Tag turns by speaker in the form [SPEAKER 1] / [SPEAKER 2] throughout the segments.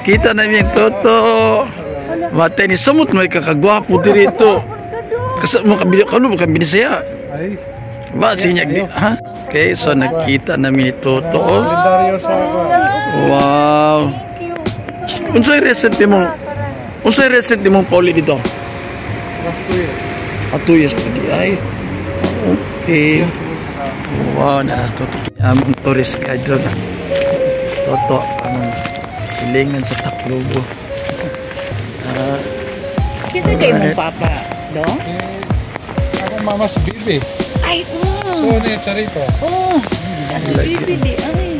[SPEAKER 1] nakita namin Toto. Matay ni samot may kakagwapo dito. Kasi mo kabili saya. Ba sinyag di ha? Okay, so nakita namin Toto. Wow. Unsay recent mo Pauli dito?
[SPEAKER 2] Last 2 years.
[SPEAKER 1] 2 years pagi ay. Okay. Wow, na Toto. Tourist guide doon. Toto ang silingan sa Tacloban.
[SPEAKER 3] Kinsa kay mong papa, do?
[SPEAKER 2] Akong mama si Bibi.
[SPEAKER 3] Ay,
[SPEAKER 2] So, ni Charito.
[SPEAKER 3] oh. Bibi di ay.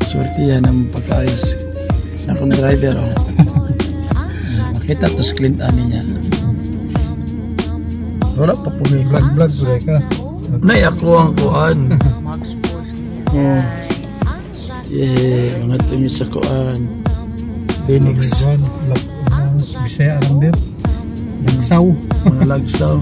[SPEAKER 1] Swerte yan ang pagkaayos. Ako na driver. Makita to screen niya. Wala pa pumigil.
[SPEAKER 2] Vlog tuloy ka.
[SPEAKER 1] Nay ako ang kuan. Oh. Yeah, mga tumi sa kuan. Phoenix.
[SPEAKER 2] Bisaya ang bir. Lagsaw.
[SPEAKER 1] Mga lagsaw.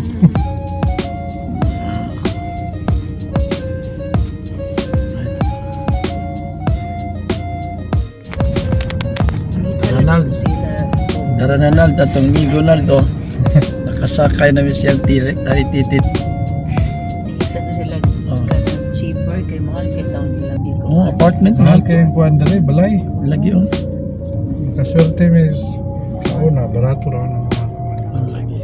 [SPEAKER 1] Daranal, tatong migo na ito. Nakasakay namin siyang titit.
[SPEAKER 3] Nakita na sila cheaper kay mahal kay taon nila dito.
[SPEAKER 1] Oh, apartment
[SPEAKER 2] Mahal
[SPEAKER 1] na.
[SPEAKER 2] kayong kuhan dali, balay.
[SPEAKER 1] Lagi oh.
[SPEAKER 2] Kaswerte mis. Una, barato raw ng mga kuhan.
[SPEAKER 1] Lagi.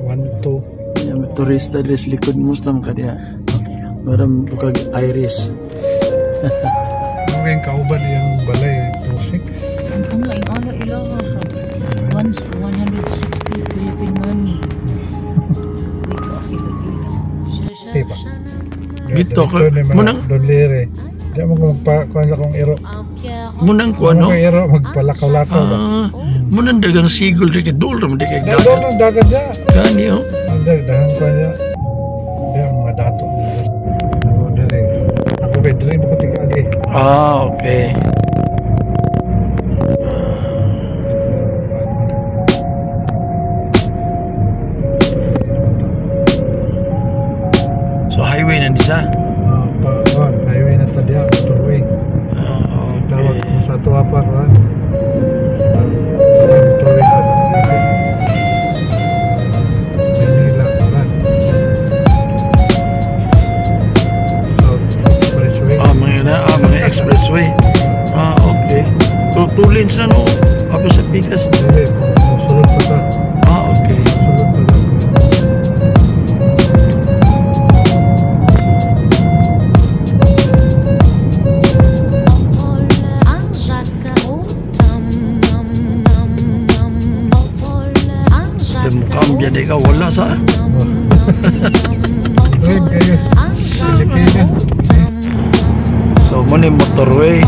[SPEAKER 2] 1, 2.
[SPEAKER 1] Yung turista dress likod mo sa mga kanya. Maram bukag iris.
[SPEAKER 2] Ano kayong kauban yung balay? 2, 6.
[SPEAKER 3] Ano ilaw once 160 Philippine money.
[SPEAKER 2] Tiba.
[SPEAKER 1] Dito ko. Munang
[SPEAKER 2] Don Lire. Di mo magpakuhan sa kong iro.
[SPEAKER 1] munang ko
[SPEAKER 2] Ano
[SPEAKER 1] ano?
[SPEAKER 2] kong iro, magpalakaw-lakaw ba?
[SPEAKER 1] Munang dagang sigol rin kay dul ram di kay
[SPEAKER 2] Doon
[SPEAKER 1] dagat.
[SPEAKER 2] ang dagat dya.
[SPEAKER 1] Gani oh.
[SPEAKER 2] Dahan ko niya. Di ang mga dato. Ako dali. Ako ba, dali mo ko tigali.
[SPEAKER 1] Okay. So highway na disa.
[SPEAKER 2] Highway na tadya, motorway. Tawag
[SPEAKER 1] Okay.
[SPEAKER 2] mo sa tuwa pa kuhan. Motorway sa Manila, kuhan. South Expressway.
[SPEAKER 1] Mga expressway. Okay. So, 2 lanes na no. Ako sa Pikas.
[SPEAKER 2] Dili, sulod pa ka.
[SPEAKER 1] Okay.
[SPEAKER 2] Sulod pa ka.
[SPEAKER 1] Demukambia di ka wala sa.
[SPEAKER 2] Drive kayo. Pilipinas.
[SPEAKER 1] So, muna yung motorway.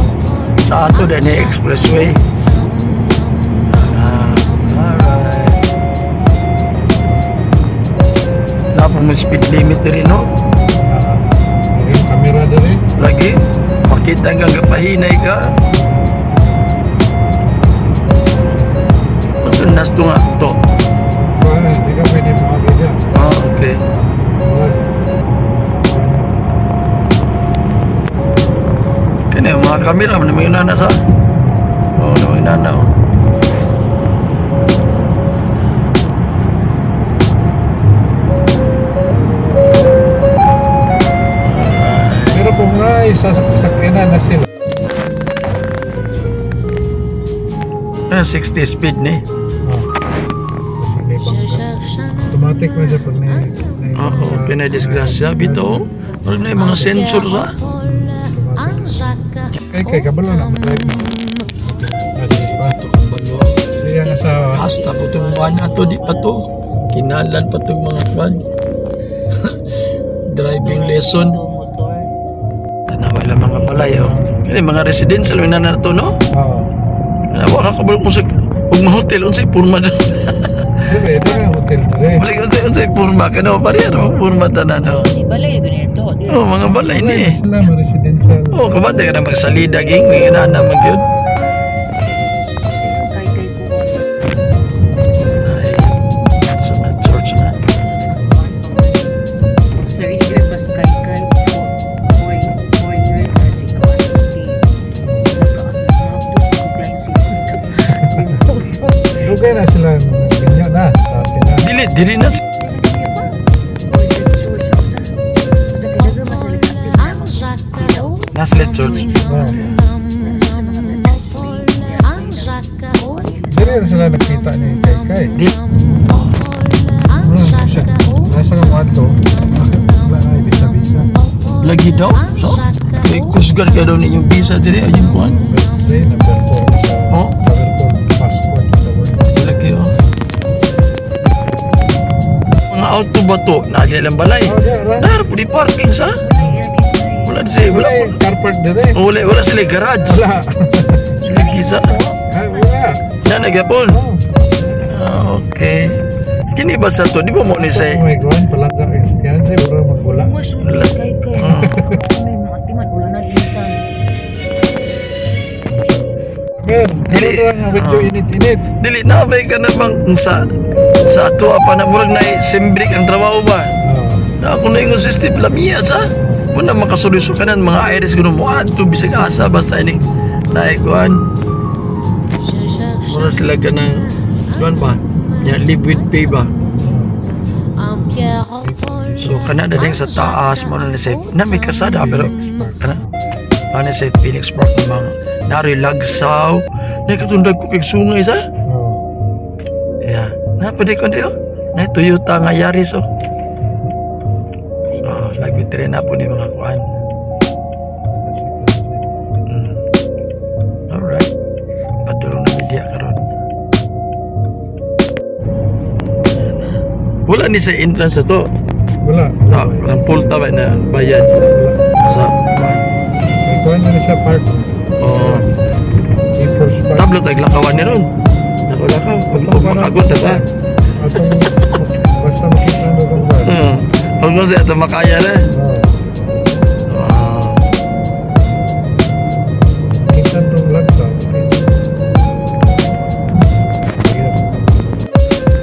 [SPEAKER 1] Sa ato din yung expressway. Alright. Dapat may speed limit rin, no?
[SPEAKER 2] Yung kamera dali.
[SPEAKER 1] Lagi, makita ka kapahinay ka. Masunas to nga to.
[SPEAKER 2] Hindi ka pwede makakita.
[SPEAKER 1] Okay. Kaya yung mga kamera, may inana sa. May inana.
[SPEAKER 2] Pero kung nga isasakyanan na sila.
[SPEAKER 1] 60 speed ni.
[SPEAKER 2] Automatic na siya pag may
[SPEAKER 1] Pinadisgrasya. Bito, wala na yung mga sensor sa.
[SPEAKER 2] Kay kabalo na mag-drive na.
[SPEAKER 1] Ito kong balo.
[SPEAKER 2] Siya ang asawa.
[SPEAKER 1] Hasta po itong buwan na to, di pa to. Kinalan pa itong mga kwan. Driving lesson.
[SPEAKER 3] Motor.
[SPEAKER 1] Tanawa lang mga balay, oh. Kaya mga residential, may na to, no?
[SPEAKER 2] Oo.
[SPEAKER 1] Wala ka kabalo kung sa hotel, unsay purma na.
[SPEAKER 2] Diba, ito nga hotel dali.
[SPEAKER 1] Balik unsay purma ka, no? Pariyan, purma tanan, no?
[SPEAKER 3] Di balay ganito.
[SPEAKER 1] Oh, mga balay ni.
[SPEAKER 2] Sila mga residential.
[SPEAKER 1] Oh, kabante ka na magsalida, ging. May inana, magyod.
[SPEAKER 3] Kay po.
[SPEAKER 1] Ay, sa church na.
[SPEAKER 3] Sarili
[SPEAKER 2] Dugay na sila binyo na sa Pinas.
[SPEAKER 1] Dili na. Naslet Church.
[SPEAKER 2] Dili na sila nakita ni Kay.
[SPEAKER 1] Di.
[SPEAKER 2] Nasa ng wato. Wala na ibisa-bisa.
[SPEAKER 1] Lagi daw. So, may kusgar ka daw ninyong visa diri ayun kuan.
[SPEAKER 2] Birthday, number 4 sa
[SPEAKER 1] Oh.
[SPEAKER 2] travel call passport.
[SPEAKER 1] Lagi oh. Mga auto ba to? Naadya lang balay.
[SPEAKER 2] Oh, diyan, ra.
[SPEAKER 1] Narap di parking sa. Wala di sila.
[SPEAKER 2] Wala yung car park dire.
[SPEAKER 1] Wala sila garage.
[SPEAKER 2] Wala.
[SPEAKER 1] Lagi sa.
[SPEAKER 2] Ay, wala.
[SPEAKER 1] Yan nagapon.
[SPEAKER 2] Oh.
[SPEAKER 1] Okay. Kini ba sa to? Di ba mo ni say?
[SPEAKER 2] Oh my God, palangga kayo sa kaya dire bro magwala. Mer,
[SPEAKER 1] Dili.
[SPEAKER 2] dili lang medyo init-init.
[SPEAKER 1] Dili na bay ka na bang sa ato pa na murag na simbrik ang trabaho ba?
[SPEAKER 2] Oh.
[SPEAKER 1] Na ako na ingon system lamiya sa. Muna makasoluso kanan mga iris kuno mo adto bisag asa basta ini naikuan. Mura sila ka ng kuan ba? Ya live with pay ba? So kana dadeng sa taas mo na sa na may kasada pero kana ano sa Phoenix Park namang nari lagsaw na katundag ko kay sungay sa.
[SPEAKER 2] Oh.
[SPEAKER 1] Yeah. Na pwede ko diyo. Na Toyota nga Yaris oh. Oh, lagi tire na po ni mga kuan. Alright. Padulong na media karon. Wala ni sa entrance to.
[SPEAKER 2] Wala.
[SPEAKER 1] Na, ang pulta ba na bayad sa kuan.
[SPEAKER 2] May kuhan na siya park.
[SPEAKER 1] Oh,
[SPEAKER 2] First park.
[SPEAKER 1] tablo tag lakawan ni ron. Nakulakaw. Pag makagot ta.
[SPEAKER 2] Atong basta makita mo kung ba.
[SPEAKER 1] Pag mo siya ito makaya na.
[SPEAKER 2] Oh. Kita tong lagta.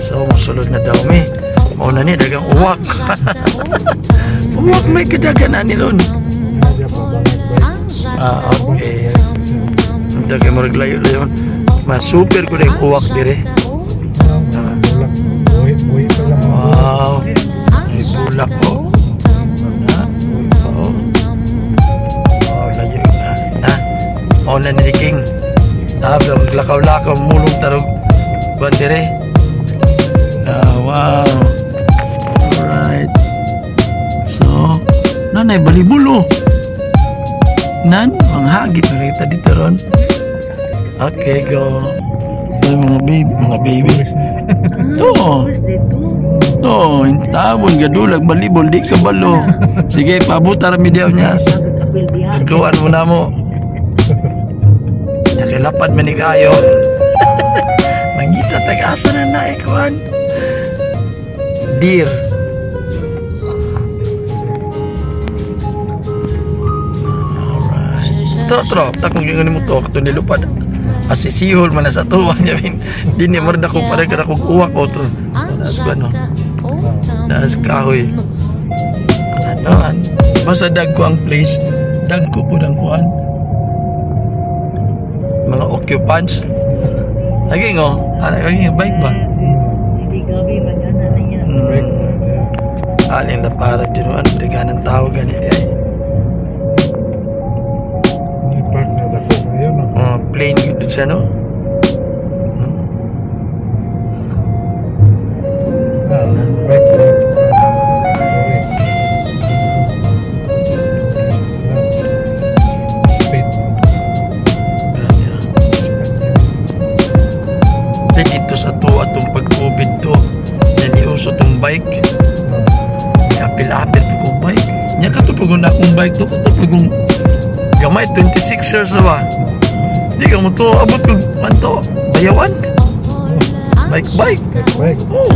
[SPEAKER 1] So, musulod na daw mi. Mauna ni, dagang uwak. Uwak may kadagan na ni ron.
[SPEAKER 2] Nadya pa bangag ba?
[SPEAKER 1] Okay. Dagang maraglayo-layo. Super ko na yung uwak dire.
[SPEAKER 2] Wala. Buhi pa lang.
[SPEAKER 1] Wow. May bulak ko. Oo. Oh, layo na. Ha? Mauna ni di King. Maglakaw-lakaw, mulong tarog. Buwan dire. Wow. Alright. So, nanay balibulo. Nan, ang hagit na kita dito ron. Okay, go. Ay, mga baby. To. To, intabon, gadulag, balibol, di ka balo. Sige, pabuta rami diyaw niya. Nagluan mo na mo. Nakilapad man ni kayo. Mangita, tag-asa na naikuan. Deer. Alright. Tro, takong gingan mo to, ito nilupad. Asisihol man na sa tuwa niya. Di niya marada ko para ka kong uwak ko to. Nas ba no? Nas kahoy. Ano? Basta dag ko ang place. Dag ko po ng kuhan. Mga occupants. Lagi ngo. Lagi bike ba? Alin la para junuan berikan ng tao ganit ay.
[SPEAKER 2] Ni park na dako ngayon.
[SPEAKER 1] Plain gitu sa no.
[SPEAKER 2] Bike na. Speed.
[SPEAKER 1] Dito sa to atong pag-COVID to. Naniuso tong bike. Apil-apil ko bike. Nya ka to pagod na akong bike to. Kato pagong gamay 26 years na ba? Di ka mo to abot ko manto. Bayawan. Bike.
[SPEAKER 2] Bike.
[SPEAKER 1] Oh.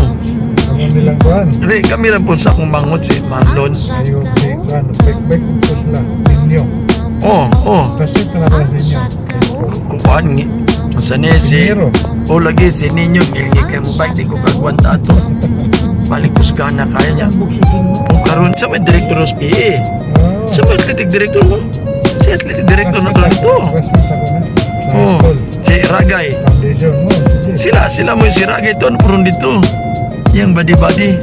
[SPEAKER 2] Ano nilang kuhan?
[SPEAKER 1] Dili kami ra po sa akong mangot si Marlon.
[SPEAKER 2] Ayaw si kuhan. Bike ko sila. Ninyo.
[SPEAKER 1] Oh.
[SPEAKER 2] Kasi talaga sa inyo.
[SPEAKER 1] Kukuan ni. Sa si
[SPEAKER 2] Zero.
[SPEAKER 1] o lagi si ninyo ilgi kay mo bike di ko kagwanta ato. Balik ko sa gana kaya niya. Kung karon sa may direktor ng SPA. Sa may athletic director mo. Si athletic director na lang ito.
[SPEAKER 2] Classmate ako na. Sa
[SPEAKER 1] Oh,
[SPEAKER 2] school.
[SPEAKER 1] si Ragay.
[SPEAKER 2] Foundation mo. Sige.
[SPEAKER 1] Sila Sila mo yung sira ito. Ano purong dito? Yang body-body.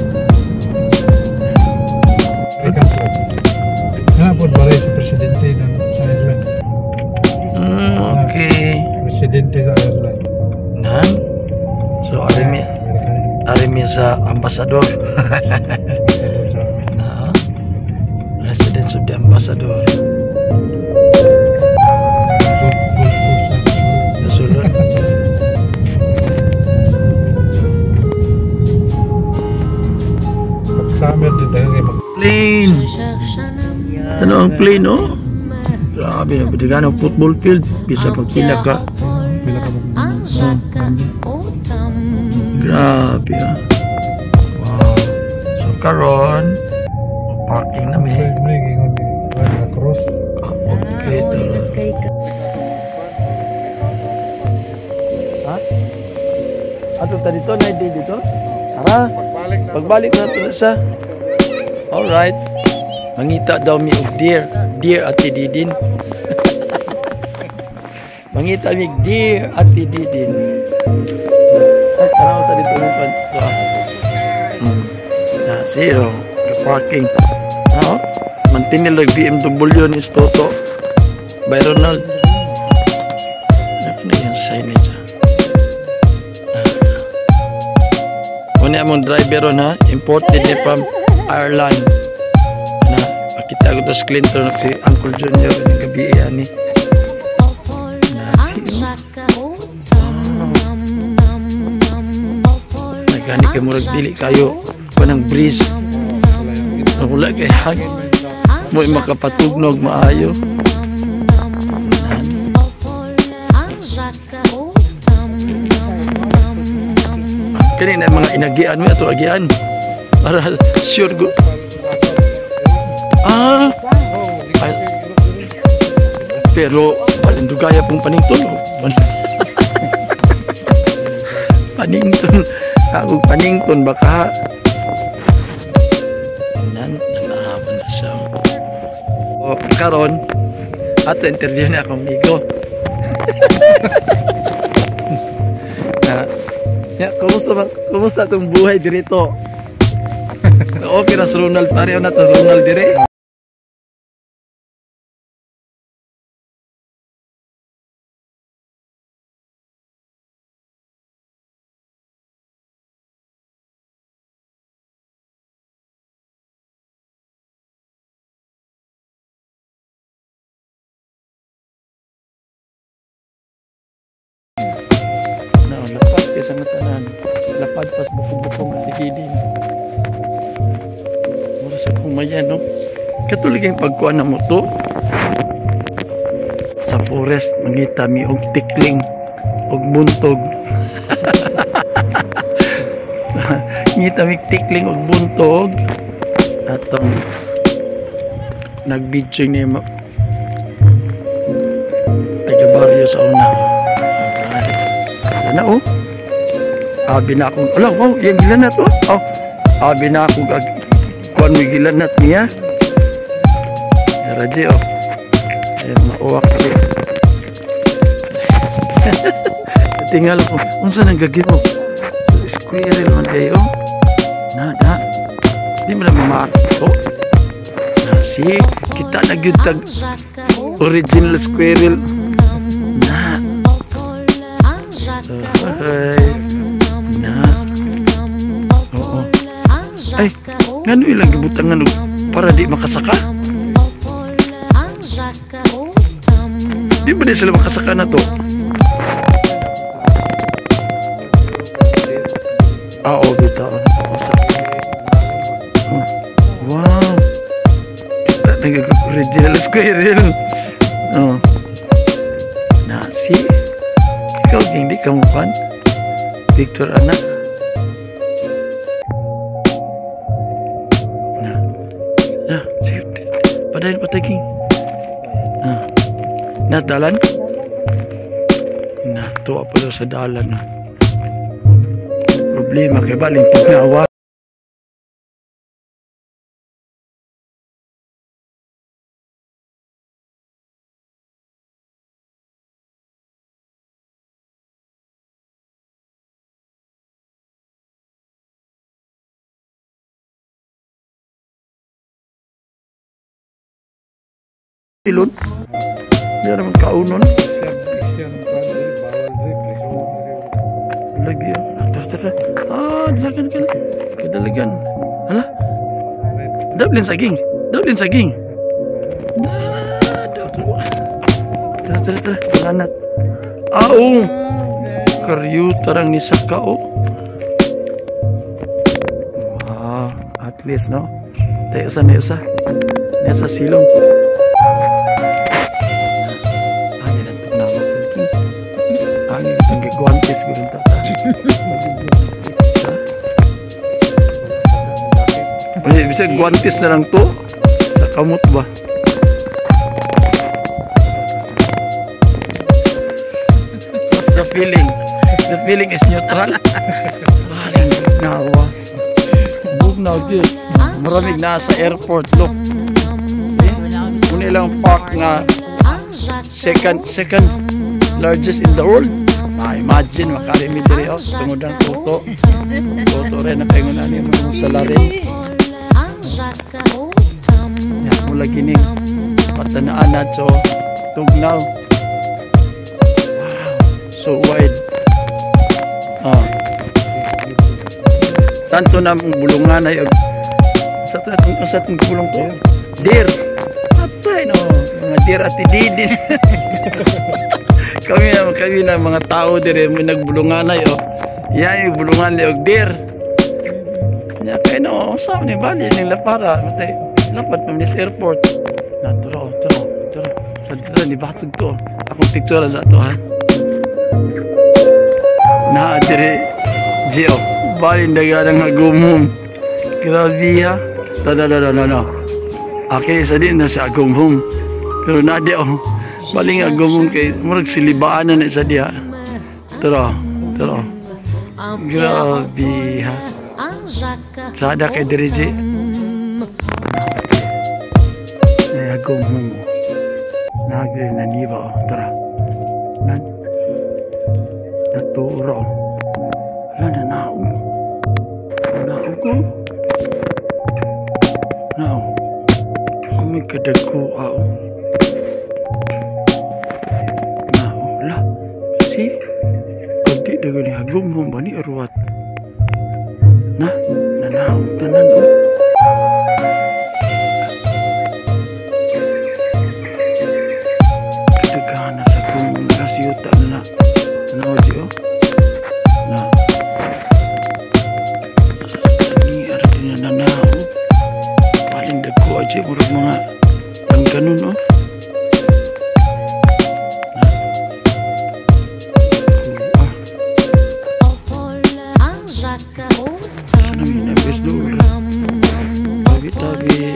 [SPEAKER 2] Reconstruct. Hanapon balay sa presidente ng sa Ireland.
[SPEAKER 1] Okay.
[SPEAKER 2] Presidente sa Ireland.
[SPEAKER 1] Nan? So, arimi sa ambasador.
[SPEAKER 2] Ambassador sa amin.
[SPEAKER 1] Residence of the ambassador. Nasulod.
[SPEAKER 2] Summer din dahil
[SPEAKER 1] Plane. Ano ang plane, oh? Grabe, nabidigan ang football field. Bisa pagpila ka. Grabe, ah. Wow. So, karon parking na may.
[SPEAKER 2] cross.
[SPEAKER 1] Okay, tara. Ha? Ato ta dito, na dito? Tara. Pagbalik na ito na siya. Alright. Mangita daw mi og deer. Deer at Didin. Mangita mi deer at Didin. Ay, tara sa dito mo pa. Na, zero. Parking. No? Mantinil lang BMW ni Toto. By Ronald. Ano yung signage? Kung among driver ron, ha? Imported ni from Ireland. Na, makita ko to si Clinton si Uncle Junior ng gabi ni. Nagani kayo murag dili kayo panang breeze. Wala kay hag. Mo makapatugnog maayo. Kani na mga inagian mo ato agian. Para sure go. Pero palindugaya pong panington. Panington. Ako panington baka nanahaman na siya. O karon ato interview na akong amigo. Kumusta itong buhay dirito? Okay na sa Ronald, pareho na ito Ronald dire. Lapad ka sa ngatanan. Lapad pas bukong-bukong at tikilin. Mura sa kumayan, no? Katulig yung pagkuhan na mo to. Sa forest, mangita mi og tikling og buntog. Ngita mi tikling og buntog. Atong nag-video ni taga-baryo sa una. Na oh. Abi na akong, ala, wow, yung gilanat oh. Oh. Abi na akong kuan may gilanat niya. Raji oh. Ay mauwak ko. Tingala ko, unsa nang gagi mo? Squirrel man kayo. Nada. Di mo na mamato. Si kita nagyutag original squirrel. Ay, ngano ilang gibutangan para di makasaka? Di ba di sila makasaka na to? Oo, bitaw. Wow. Kita nag-original squirrel. Oh. Nasi. Ikaw, hindi ka mupan. Victor anak. Sige. Padahin pataging. Dalan? Tuwa pa sa dalan. Problema kay baling pag naawa. Ilon. Di naman kaunon.
[SPEAKER 2] Isyan pa diri bawal diri lisod na siya.
[SPEAKER 1] Lagi yun. Terus. Dalagan kan. Dalagan. Hala. Dablin saging. Dablin saging. Terus. Lanat. Karyu tarang ni Saka, oh. Wow. At least, no? Tayo sa nasa silong. Nilantok na ako. Angin itong giguantes ko rin tata. Bisa guantes na lang to. Sa kamot ba? What's the feeling? The feeling is neutral. Walang bugnawa. Bugnaw din. Maraming nasa airport. Look. Kung ilang park nga second largest in the world. Imagine makarimi diri oh. Tungod ang toto. Toto rin na pengunan ni mo sa larin. Ya mula gini patanaan na so tugnaw. Wow, so wide. Tanto na mong bulungan ay sa atong bulong to. Deer. Atay no, mga deer at didin. kami na mga tao dire may nagbulungan ay oh. Yan yung bulungan ni og deer. Ya kay no, sa ni bali ning lapara matay. Lapat pa sa airport. Turo. Sa ni batog to. Akong picture sa to ha. Na dire Gio. Bali daganang hagumhum. Grabe ha. No. Okay, sa din na sa agumhum. Pero na di oh. Bali nga agumhum kay murag silibaan na sa diha. Turo. Grabe ha. Sada kay diriji. Agumhum. Nagre na niba oh. Tara. Naturo. Wala na naong ko. Naong. May kadagkuaw. Naong. La. Si. Pagdi dago ni agumhum ba ni arwat. Nanaong tanan oh. Murag mga ang ganun oh. Sana may nabis doon. Tabi.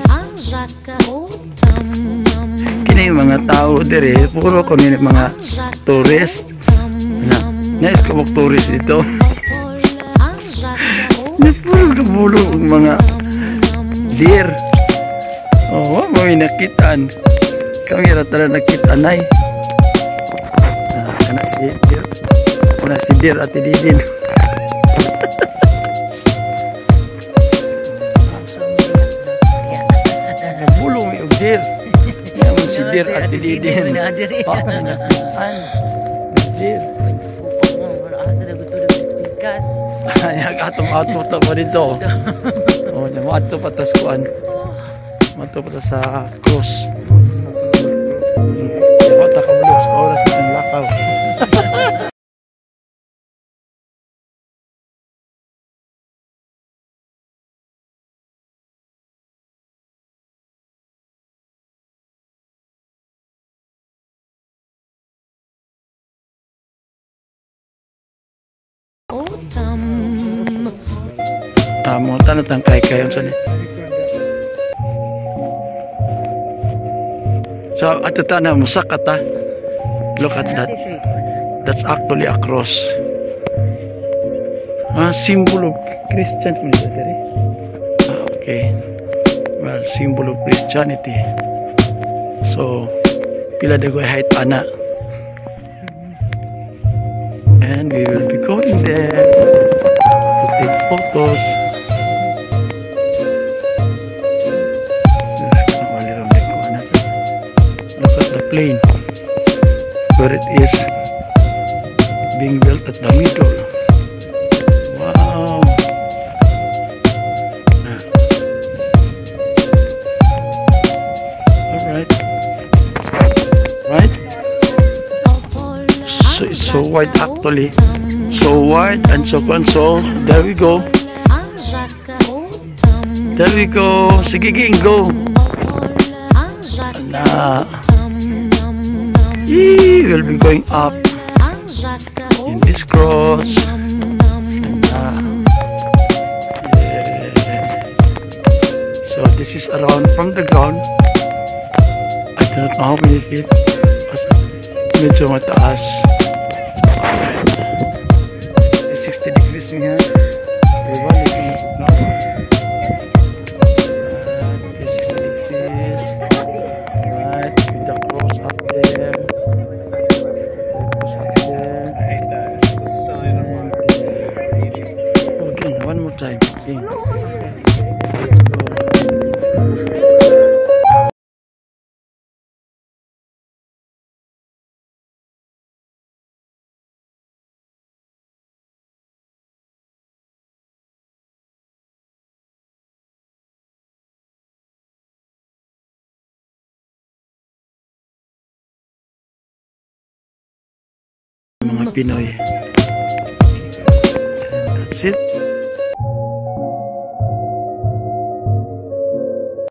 [SPEAKER 1] Kini yung mga tao dire, puro ko nila mga tourist. Nais ko mga tourist ito. Puro kabulo mga deer. Oh, may nakitaan. Kami rata nakitaan ay. Kana si deer. Kuna si deer at didin. Bulong yung deer. Yan si deer at didin. Deer. Ay, atom ta pa dito. Oh, ato patas kuan. Mato pa sa cross. Wata ka bulos oras ng lakaw. Tamo tanatang kay-kayon sa ni. So, at the time, Musakata, look at that. That's actually a cross. Symbol of Christian. Okay. Well, symbol of Christianity. So, pila de go height ana. And we will be going there to take photos. belt at the middle. Wow. Alright. Right? So it's so wide actually. So wide and so fun. So there we go. There we go. Sige, go. Na. We'll be going up in this cross. So this is around from the ground. I don't know how many feet. Medyo mataas. 60 degrees nga. Diba? One more time. Okay. Let's go. Mga Pinoy. And that's it.